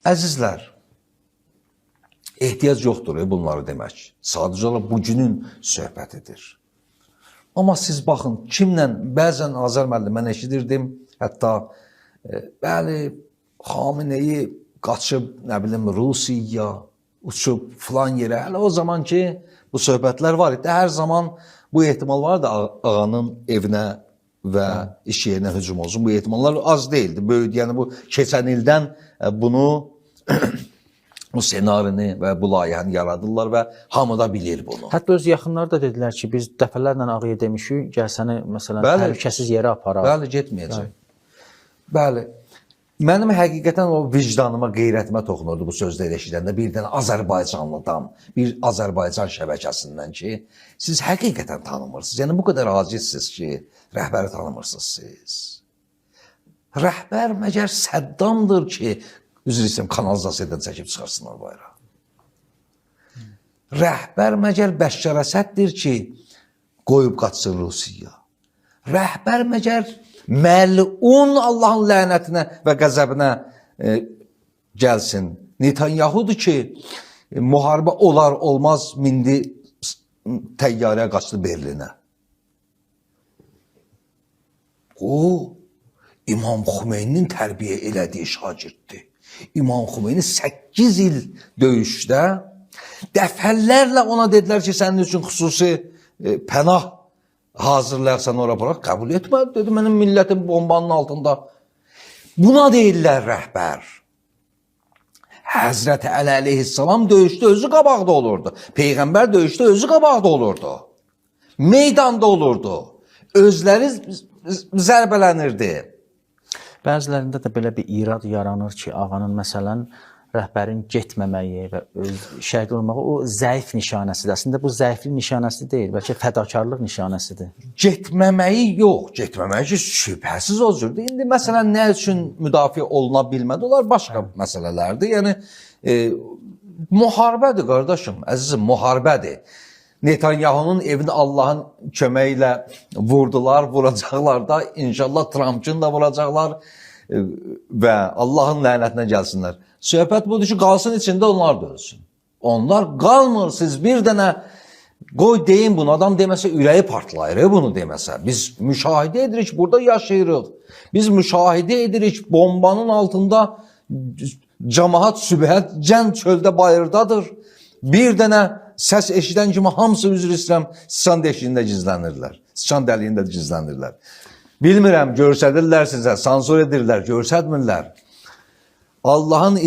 Əzizlər, ehtiyac yoxdur bunları demək. Sadəcə olaraq bugünün söhbətidir. Amma siz baxın, kimlə bəzən Azər müəllim mən eşidirdim, hətta bəli, Xameneyi qaçıb, nə bilim, Rusiyaya, uçub filan yerə. Hələ o zaman ki, bu söhbətlər var idi. Hər zaman bu ehtimal vardı ağanın evinə və iş yerinə hücum olsun. Bu ehtimallar az deyildi, böyüdü. Yəni bu keçən ildən bunu bu senarini və bu layihəni yaradırlar və hamı da bilir bunu. Hətta öz yaxınları da dedilər ki, biz dəfələrlə ağaya demişik, gəl səni məsələn təhlükəsiz yerə aparaq. Bəli, getməyəcək. Bəli. Mənim həqiqətən o vicdanıma, qeyrətimə toxunurdu bu sözləri eşidəndə bir dənə Azərbaycanlıdan, bir Azərbaycan şəbəkəsindən ki, siz həqiqətən tanımırsınız. Yəni bu qədər acizsiniz ki, rəhbəri tanımırsınız siz. Rəhbər məgər Səddamdır ki, üzr istəyirəm, kanalizasiyadan çəkib çıxarsınlar bayrağı. Rəhbər məgər Bəşşar Əsəddir ki, qoyub qaçsın Rusiyaya. Rəhbər məgər məlun Allahın lənətinə və qəzəbinə gəlsin. Netanyahudur ki, müharibə olar olmaz mindi təyyarəyə qaçdı Berlinə. O, İmam Xümeyninin tərbiyə elədiyi şagirddir. İmam Xümeyni 8 il döyüşdə dəfələrlə ona dedilər ki, sənin üçün xüsusi pənah hazırlayaqsan ora bırak, qəbul etmədi. Dedi, mənim millətim bombanın altında. Buna deyirlər rəhbər. Həzrəti Əli əleyhissalam döyüşdə özü qabaqda olurdu. Peyğəmbər döyüşdə özü qabaqda olurdu. Meydanda olurdu. Özləri zərbələnirdi. Bəzilərində də belə bir irad yaranır ki, ağanın məsələn rəhbərin getməməyi və şəhid olmağı o zəif nişanəsidir. Əslində bu zəiflik nişanəsi deyil, bəlkə fədakarlıq nişanəsidir. Getməməyi yox, getməməyi ki, şübhəsiz o cürdür. İndi məsələn nə üçün müdafiə oluna bilmədi? Onlar başqa məsələlərdir. Yəni müharibədir qardaşım, əzizim, müharibədir. Netanyahunun evini Allahın köməyi ilə vurdular, vuracaqlar da, inşallah Trump'ın da vuracaqlar və Allahın lənətinə gəlsinlər. Söhbət budur ki, qalsın içində onlar da ölsün. Onlar qalmır, siz bir dənə qoy deyin bunu, adam deməsə ürəyi partlayır, bunu deməsə. Biz müşahidə edirik, burada yaşayırıq. Biz müşahidə edirik, bombanın altında cəmaat sübhət, cən çöldə bayırdadır. Bir dənə səs eşidən kimi hamısı üzr istəyirəm, sıçan deşiyində gizlənirlər. Sıçan dəliyində gizlənirlər. Bilmirəm, görsədirlər sizə, sansur edirlər, görsədmirlər. Allahın